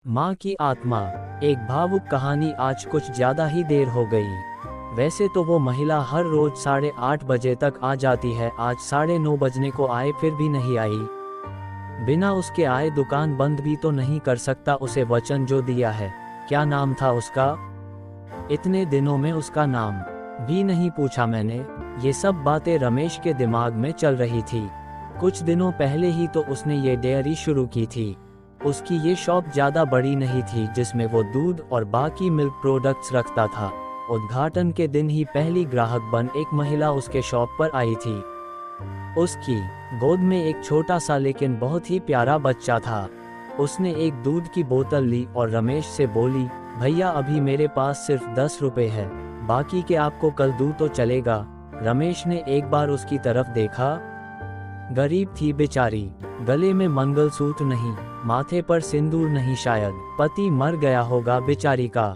माँ की आत्मा। एक भावुक कहानी। आज कुछ ज्यादा ही देर हो गई। वैसे तो वो महिला हर रोज 8:30 बजे तक आ जाती है। आज 9:30 बजने को आए फिर भी नहीं आई। बिना उसके आए दुकान बंद भी तो नहीं कर सकता। उसे वचन जो दिया है। क्या नाम था उसका? इतने दिनों में उसका नाम भी नहीं पूछा मैंने। ये सब बातें रमेश के दिमाग में चल रही थी। कुछ दिनों पहले ही तो उसने ये डेयरी शुरू की थी। उसकी ये शॉप ज़्यादा बड़ी नहीं थी जिसमें वो दूध और बाकी मिल्क प्रोडक्ट्स रखता था। उद्घाटन के दिन ही पहली ग्राहक बन एक महिला उसके शॉप पर आई थी। उसकी गोद में एक छोटा सा लेकिन बहुत ही प्यारा बच्चा था। उसने एक दूध की बोतल ली और रमेश से बोली, भैया अभी मेरे पास सिर्फ 10 रुपए है, बाकी के आपको कल दूँ तो चलेगा। रमेश ने एक बार उसकी तरफ देखा। गरीब थी बेचारी, गले में मंगलसूत्र नहीं, माथे पर सिंदूर नहीं, शायद पति मर गया होगा बेचारी का।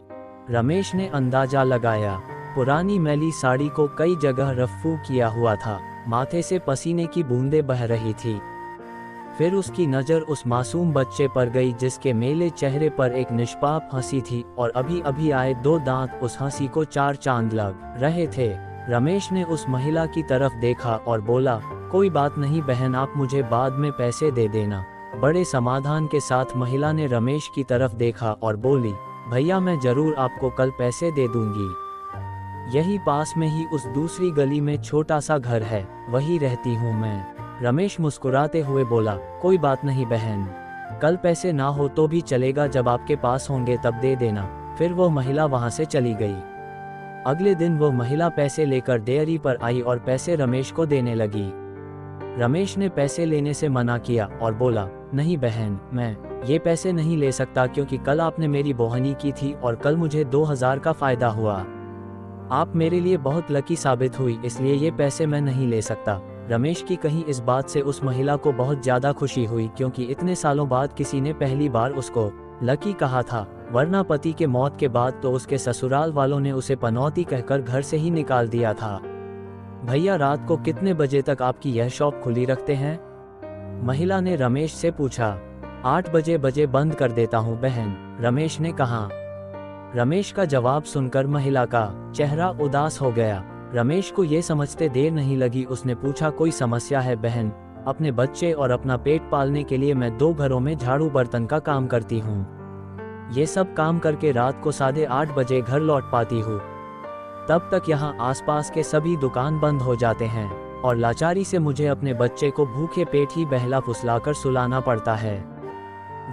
रमेश ने अंदाजा लगाया। पुरानी मैली साड़ी को कई जगह रफ्फू किया हुआ था, माथे से पसीने की बूंदें बह रही थी। फिर उसकी नज़र उस मासूम बच्चे पर गई जिसके मेले चेहरे पर एक निष्पाप हंसी थी और अभी अभी आए 2 दांत उस हंसी को 4 चांद लग रहे थे। रमेश ने उस महिला की तरफ देखा और बोला, कोई बात नहीं बहन, आप मुझे बाद में पैसे दे देना। बड़े समाधान के साथ महिला ने रमेश की तरफ देखा और बोली, भैया मैं जरूर आपको कल पैसे दे दूंगी। यही पास में ही उस दूसरी गली में छोटा सा घर है, वही रहती हूँ मैं। रमेश मुस्कुराते हुए बोला, कोई बात नहीं बहन, कल पैसे ना हो तो भी चलेगा, जब आपके पास होंगे तब दे देना। फिर वो महिला वहां से चली गई। अगले दिन वो महिला पैसे लेकर डेयरी पर आई और पैसे रमेश को देने लगी। रमेश ने पैसे लेने से मना किया और बोला, नहीं बहन, मैं ये पैसे नहीं ले सकता क्योंकि कल आपने मेरी बोहनी की थी और कल मुझे 2000 का फायदा हुआ। आप मेरे लिए बहुत लकी साबित हुई, इसलिए ये पैसे मैं नहीं ले सकता। रमेश की कहीं इस बात से उस महिला को बहुत ज़्यादा खुशी हुई क्योंकि इतने सालों बाद किसी ने पहली बार उसको लकी कहा था, वरना पति के मौत के बाद तो उसके ससुराल वालों ने उसे पनौती कहकर घर से ही निकाल दिया था। भैया रात को कितने बजे तक आपकी यह शॉप खुली रखते हैं? महिला ने रमेश से पूछा। 8 बजे बंद कर देता हूँ बहन, रमेश ने कहा। रमेश का जवाब सुनकर महिला का चेहरा उदास हो गया। रमेश को ये समझते देर नहीं लगी, उसने पूछा, कोई समस्या है बहन? अपने बच्चे और अपना पेट पालने के लिए मैं 2 घरों में झाड़ू बर्तन का काम करती हूँ। ये सब काम करके रात को 8:30 बजे घर लौट पाती हूँ। तब तक यहाँ आसपास के सभी दुकान बंद हो जाते हैं और लाचारी से मुझे अपने बच्चे को भूखे पेट ही बहला फुसलाकर सुलाना पड़ता है।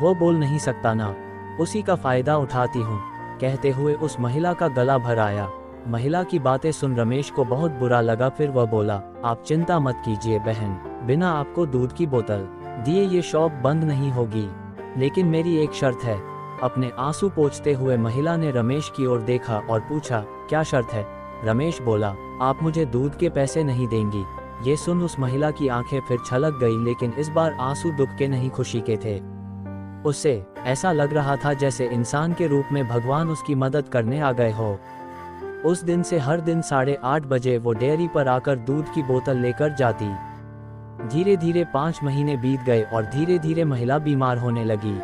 वो बोल नहीं सकता ना, उसी का फायदा उठाती हूँ। कहते हुए उस महिला का गला भर आया। महिला की बातें सुन रमेश को बहुत बुरा लगा। फिर वह बोला, आप चिंता मत कीजिए बहन, बिना आपको दूध की बोतल दिए ये शॉप बंद नहीं होगी, लेकिन मेरी एक शर्त है। अपने आंसू पोंछते हुए महिला ने रमेश की ओर देखा और पूछा, क्या शर्त है? रमेश बोला, आप मुझे दूध के पैसे नहीं देंगी। ये सुन उस महिला की आंखें फिर छलक गई, लेकिन इस बार आंसू दुख के नहीं खुशी के थे। उससे ऐसा लग रहा था जैसे इंसान के रूप में भगवान उसकी मदद करने आ गए हो। उस दिन से हर दिन 8:30 बजे वो डेयरी पर आकर दूध की बोतल लेकर जाती। धीरे धीरे 5 महीने बीत गए और धीरे धीरे महिला बीमार होने लगी।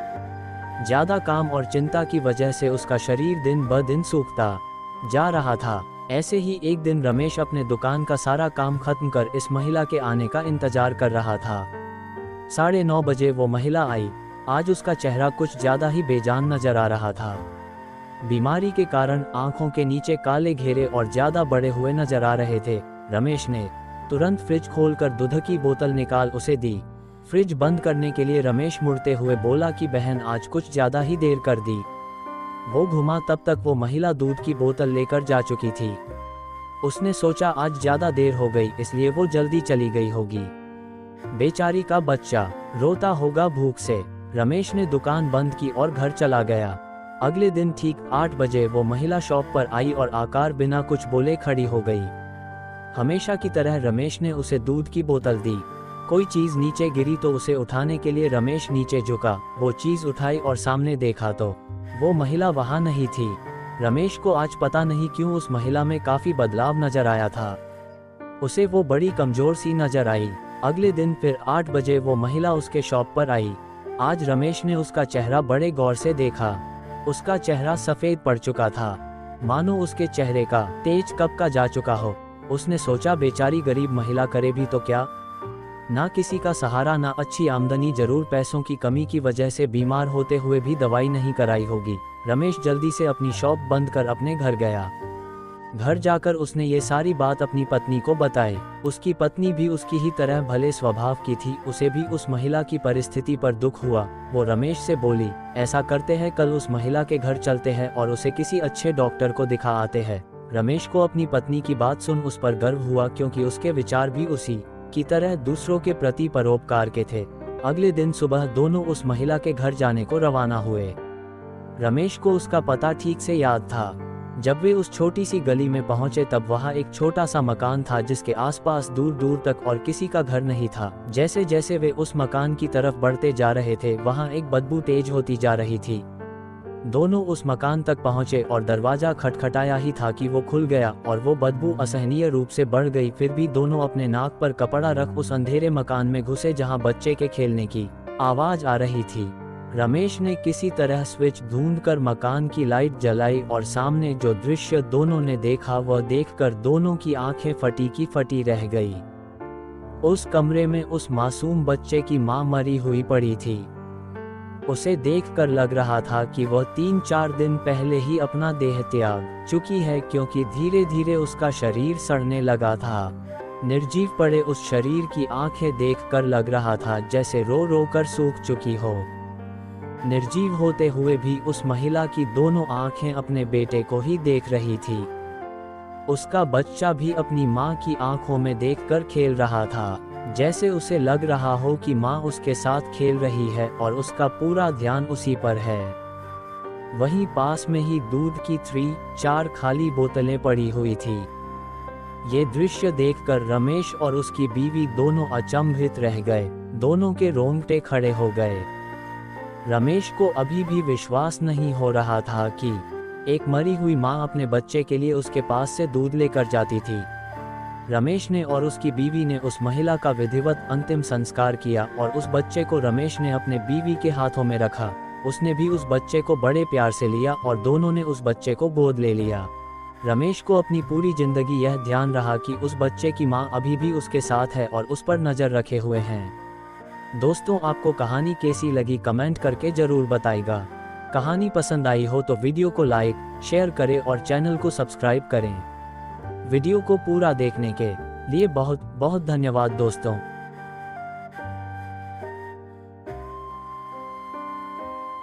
ज्यादा काम और चिंता की वजह से उसका शरीर दिन ब दिन सूखता जा रहा था। ऐसे ही एक दिन रमेश अपने दुकान का सारा काम खत्म कर इस महिला के आने का इंतजार कर रहा था। 9:30 बजे वो महिला आई। आज उसका चेहरा कुछ ज्यादा ही बेजान नजर आ रहा था। बीमारी के कारण आंखों के नीचे काले घेरे और ज्यादा बड़े हुए नजर आ रहे थे। रमेश ने तुरंत फ्रिज खोलकर दूध की बोतल निकाल उसे दी। फ्रिज बंद करने के लिए रमेश मुड़ते हुए बोला कि बहन आज कुछ ज्यादा ही देर कर दी। वो घुमा, तब तक वो महिला दूध की बोतल लेकर जा चुकी थी। उसने सोचा आज ज्यादा देर हो गई, इसलिए वो जल्दी चली गई होगी। बेचारी का बच्चा रोता होगा भूख से। रमेश ने दुकान बंद की और घर चला गया। अगले दिन ठीक 8 बजे वो महिला शॉप पर आई और आकर बिना कुछ बोले खड़ी हो गई। हमेशा की तरह रमेश ने उसे दूध की बोतल दी। कोई चीज नीचे गिरी तो उसे उठाने के लिए रमेश नीचे झुका। वो चीज उठाई और सामने देखा तो वो महिला वहां नहीं थी। रमेश को आज पता नहीं क्यों उस महिला में काफी बदलाव नजर आया था। उसे वो बड़ी कमजोर सी नजर आई। अगले दिन फिर 8 बजे वो महिला उसके शॉप पर आई। आज रमेश ने उसका चेहरा बड़े गौर से देखा। उसका चेहरा सफेद पड़ चुका था, मानो उसके चेहरे का तेज कब का जा चुका हो। उसने सोचा, बेचारी गरीब महिला करे भी तो क्या, ना किसी का सहारा ना अच्छी आमदनी, जरूर पैसों की कमी की वजह से बीमार होते हुए भी दवाई नहीं कराई होगी। रमेश जल्दी से अपनी शॉप बंद कर अपने घर गया। घर जाकर उसने ये सारी बात अपनी पत्नी को बताई। उसकी पत्नी भी उसकी ही तरह भले स्वभाव की थी, उसे भी उस महिला की परिस्थिति पर दुख हुआ। वो रमेश से बोली, ऐसा करते हैं, कल उस महिला के घर चलते हैं और उसे किसी अच्छे डॉक्टर को दिखा आते हैं। रमेश को अपनी पत्नी की बात सुन उस पर गर्व हुआ, क्योंकि उसके विचार भी उसी की तरह दूसरों के प्रति परोपकार के थे। अगले दिन सुबह दोनों उस महिला के घर जाने को रवाना हुए। रमेश को उसका पता ठीक से याद था। जब वे उस छोटी सी गली में पहुंचे तब वहां एक छोटा सा मकान था, जिसके आसपास दूर दूर तक और किसी का घर नहीं था। जैसे जैसे वे उस मकान की तरफ बढ़ते जा रहे थे, वहां एक बदबू तेज होती जा रही थी। दोनों उस मकान तक पहुंचे और दरवाजा खटखटाया ही था कि वो खुल गया और वो बदबू असहनीय रूप से बढ़ गई। फिर भी दोनों अपने नाक पर कपड़ा रख उस अंधेरे मकान में घुसे, जहां बच्चे के खेलने की आवाज आ रही थी। रमेश ने किसी तरह स्विच ढूंढकर मकान की लाइट जलाई और सामने जो दृश्य दोनों ने देखा वह देखकर दोनों की आंखें फटी की फटी रह गई। उस कमरे में उस मासूम बच्चे की मां मरी हुई पड़ी थी। उसे देखकर लग रहा था कि वह 3-4 दिन पहले ही अपना देह त्याग चुकी है, क्योंकि धीरे धीरे उसका शरीर सड़ने लगा था। निर्जीव पड़े उस शरीर की आंखें देखकर लग रहा था जैसे रो रो कर सूख चुकी हो। निर्जीव होते हुए भी उस महिला की दोनों आंखें अपने बेटे को ही देख रही थी। उसका बच्चा भी अपनी मां की आंखों में देखकर खेल रहा था, जैसे उसे लग रहा हो कि मां उसके साथ खेल रही है और उसका पूरा ध्यान उसी पर है। वहीं पास में ही दूध की 3-4 खाली बोतलें पड़ी हुई थी। ये दृश्य देखकर रमेश और उसकी बीवी दोनों अचंभित रह गए। दोनों के रोंगटे खड़े हो गए। रमेश को अभी भी विश्वास नहीं हो रहा था कि एक मरी हुई मां अपने बच्चे के लिए उसके पास से दूध लेकर जाती थी। रमेश ने और उसकी बीवी ने उस महिला का विधिवत अंतिम संस्कार किया और उस बच्चे को रमेश ने अपने बीवी के हाथों में रखा। उसने भी उस बच्चे को बड़े प्यार से लिया और दोनों ने उस बच्चे को गोद ले लिया। रमेश को अपनी पूरी जिंदगी यह ध्यान रहा कि उस बच्चे की मां अभी भी उसके साथ है और उस पर नजर रखे हुए हैं। दोस्तों, आपको कहानी कैसी लगी कमेंट करके जरूर बताइएगा। कहानी पसंद आई हो तो वीडियो को लाइक शेयर करें और चैनल को सब्सक्राइब करें। वीडियो को पूरा देखने के लिए बहुत बहुत धन्यवाद दोस्तों।